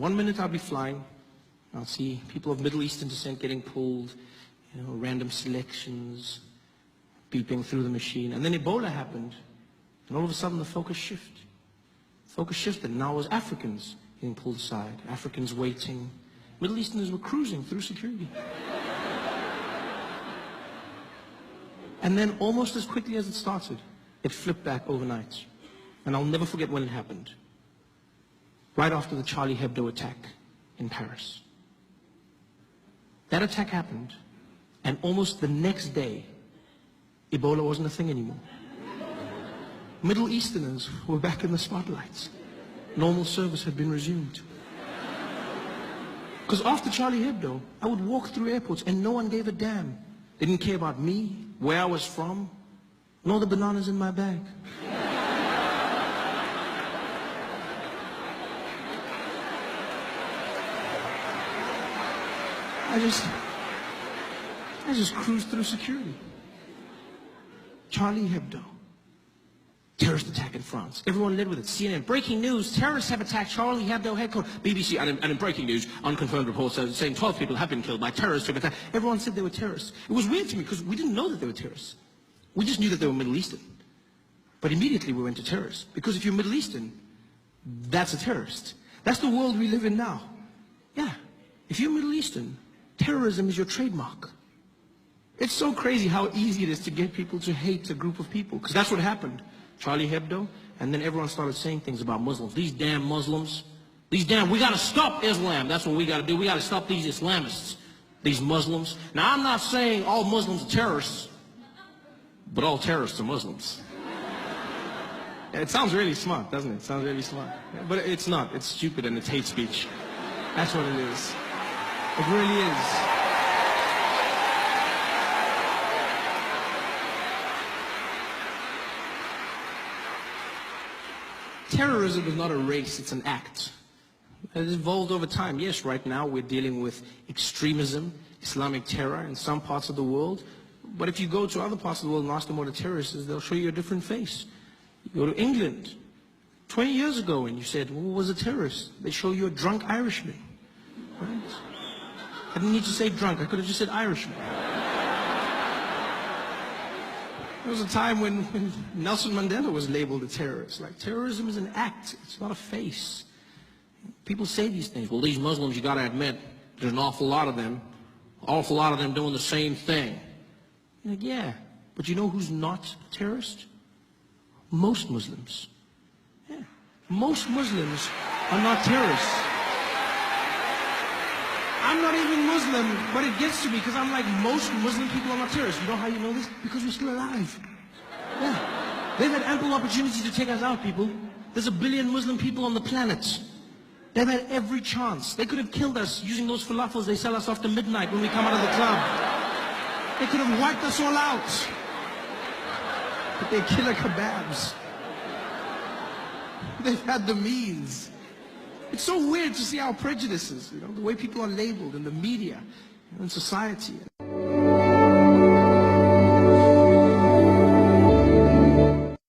one minute I'll be flying, I'll see people of Middle Eastern descent getting pulled, random selections, beeping through the machine. And then Ebola happened, and all of a sudden the focus shifted. Focus shifted, and now it was Africans getting pulled aside, Africans waiting. Middle Easterners were cruising through security. And then almost as quickly as it started, it flipped back overnight. And I'll never forget when it happened. Right after the Charlie Hebdo attack in Paris. That attack happened, and almost the next day, Ebola wasn't a thing anymore. Middle Easterners were back in the spotlights. Normal service had been resumed. Because after Charlie Hebdo, I would walk through airports and no one gave a damn. They didn't care about me, where I was from, nor the bananas in my bag. I just cruised through security. Charlie Hebdo. Terrorist attack in France. Everyone led with it. CNN, breaking news, terrorists have attacked Charlie Hebdo headquarters. BBC, and in breaking news, unconfirmed reports saying 12 people have been killed by terrorists. Everyone said they were terrorists. It was weird to me because we didn't know that they were terrorists. We just knew that they were Middle Eastern. But immediately we went to terrorists. Because if you're Middle Eastern, that's a terrorist. That's the world we live in now. Yeah. If you're Middle Eastern, terrorism is your trademark. It's so crazy how easy it is to get people to hate a group of people. Because that's what happened. Charlie Hebdo, and then everyone started saying things about Muslims. These damn Muslims. We gotta stop Islam. That's what we gotta do. We gotta stop these Islamists. These Muslims. Now, I'm not saying all Muslims are terrorists, but all terrorists are Muslims. It sounds really smart, doesn't it? It sounds really smart. But it's not. It's stupid and it's hate speech. That's what it is. It really is. Terrorism is not a race, it's an act. It has evolved over time. Yes, right now we're dealing with extremism, Islamic terror in some parts of the world. But if you go to other parts of the world and ask them what a terrorist is, they'll show you a different face. You go to England, 20 years ago, and you said, well, what was a terrorist? They show you a drunk Irishman. Right? I didn't need to say drunk, I could have just said Irishman. There was a time when Nelson Mandela was labeled a terrorist. Like, terrorism is an act, it's not a face. People say these things. Well, these Muslims, you gotta admit, there's an awful lot of them doing the same thing. You're like, yeah, but you know who's not a terrorist? Most Muslims. Yeah, most Muslims are not terrorists. I'm not even Muslim, but it gets to me because I'm like, most Muslim people are not terrorists. You know how you know this? Because we're still alive. Yeah. They've had ample opportunity to take us out, people. There's 1 billion Muslim people on the planet. They've had every chance. They could have killed us using those falafels they sell us after midnight when we come out of the club. They could have wiped us all out. But they're killer kebabs. They've had the means. It's so weird to see our prejudices, the way people are labeled in the media, in society.